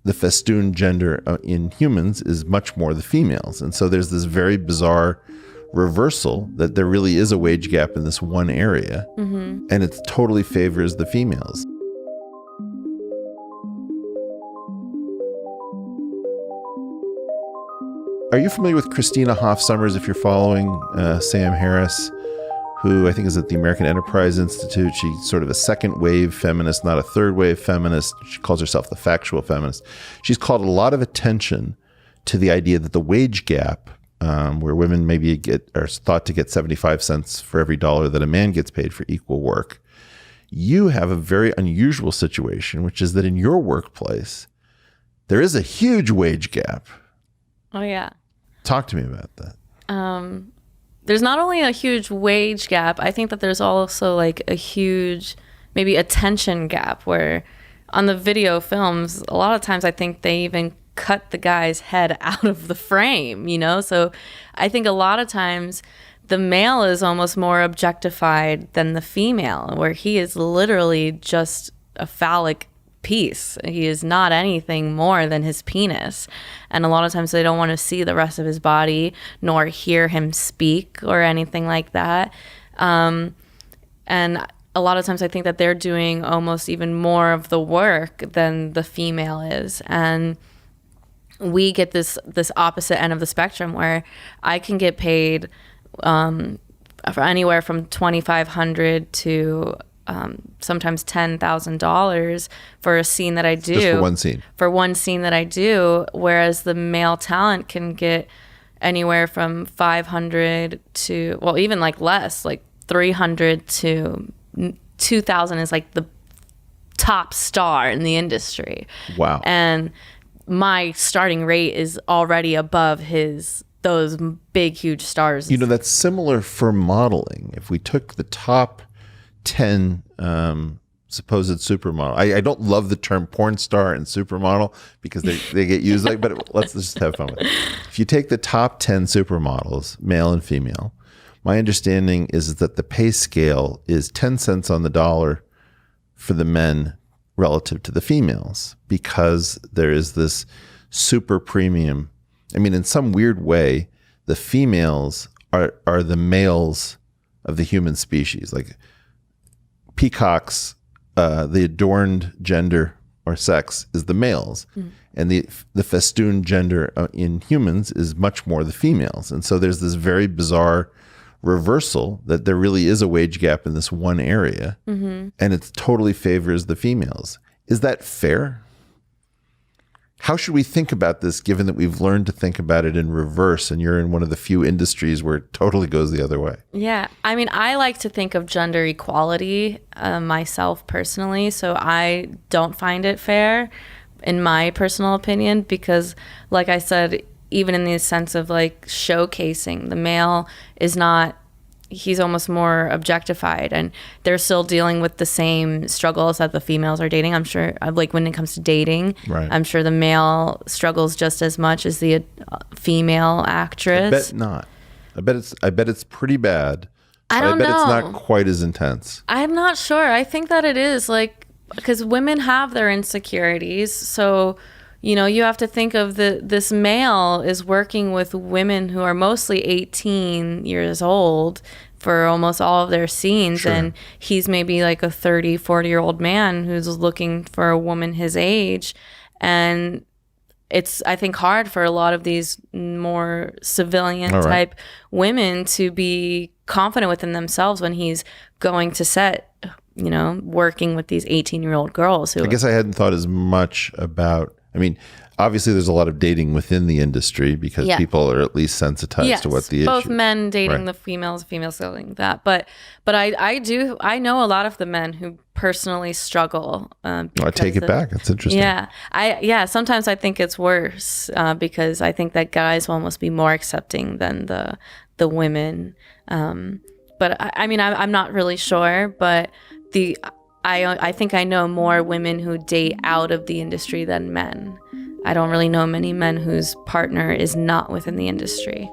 the festoon gender in humans is much more the females. And so there's this very bizarre reversal that there really is a wage gap in this one area, and it totally favors the females. Are you familiar with Christina Hoff Sommers, if you're following Sam Harris, who I think is at the American Enterprise Institute? She's sort of a second wave feminist, not a third wave feminist. She calls herself the factual feminist. She's called a lot of attention to the idea that the wage gap, where women maybe are thought to get 75 cents for every dollar that a man gets paid for equal work. You have a very unusual situation, which is that in your workplace, there is a huge wage gap. Oh, yeah. Talk to me about that. There's not only a huge wage gap, I think that there's also like a huge maybe attention gap where on the video films, a lot of times I think they even cut the guy's head out of the frame, you know? So I think a lot of times the male is almost more objectified than the female, where he is literally just a phallic piece. He is not anything more than his penis. And a lot of times they don't want to see the rest of his body nor hear him speak or anything like that. And a lot of times I think that they're doing almost even more of the work than the female is. And we get this opposite end of the spectrum where I can get paid for anywhere from $2,500 to sometimes $10,000 for a scene that I do. Just for one scene. For one scene that I do, whereas the male talent can get anywhere from $500 to, well, even like less, like $300 to $2,000 is like the top star in the industry. Wow. And my starting rate is already above those big, huge stars. You know, that's similar for modeling. If we took the top 10 supposed supermodel. I don't love the term porn star and supermodel because they get used like, but let's just have fun with it. If you take the top 10 supermodels, male and female, my understanding is that the pay scale is 10 cents on the dollar for the men relative to the females, because there is this super premium. I mean, in some weird way, the females are the males of the human species. Like peacocks, the adorned gender or sex is the males, and the festoon gender in humans is much more the females. And so there's this very bizarre reversal that there really is a wage gap in this one area, and it totally favors the females. Is that fair? How should we think about this, given that we've learned to think about it in reverse, and you're in one of the few industries where it totally goes the other way? Yeah. I mean, I like to think of gender equality myself personally, so I don't find it fair, in my personal opinion, because like I said, even in the sense of like showcasing, the male is not, he's almost more objectified, and they're still dealing with the same struggles that the females are dating. I'm sure, like when it comes to dating, right, I'm sure the male struggles just as much as the female actress. I bet not. I bet it's pretty bad. I don't know. I bet it's not quite as intense. I'm not sure. I think that it is, like, because women have their insecurities. So, you know, you have to think of this male is working with women who are mostly 18 years old for almost all of their scenes. Sure. And he's maybe like a 30, 40-year-old man who's looking for a woman his age. And it's, I think, hard for a lot of these more civilian type women to be confident within themselves when he's going to set, you know, working with these 18-year-old girls. Who, I guess I hadn't thought as much about, I mean, obviously there's a lot of dating within the industry because people are at least sensitized to what the issue. Both men dating the females dating that. But I know a lot of the men who personally struggle. I take it back. That's interesting. Yeah. Sometimes I think it's worse because I think that guys will almost be more accepting than the women. But I mean, I'm not really sure, but I think I know more women who date out of the industry than men. I don't really know many men whose partner is not within the industry.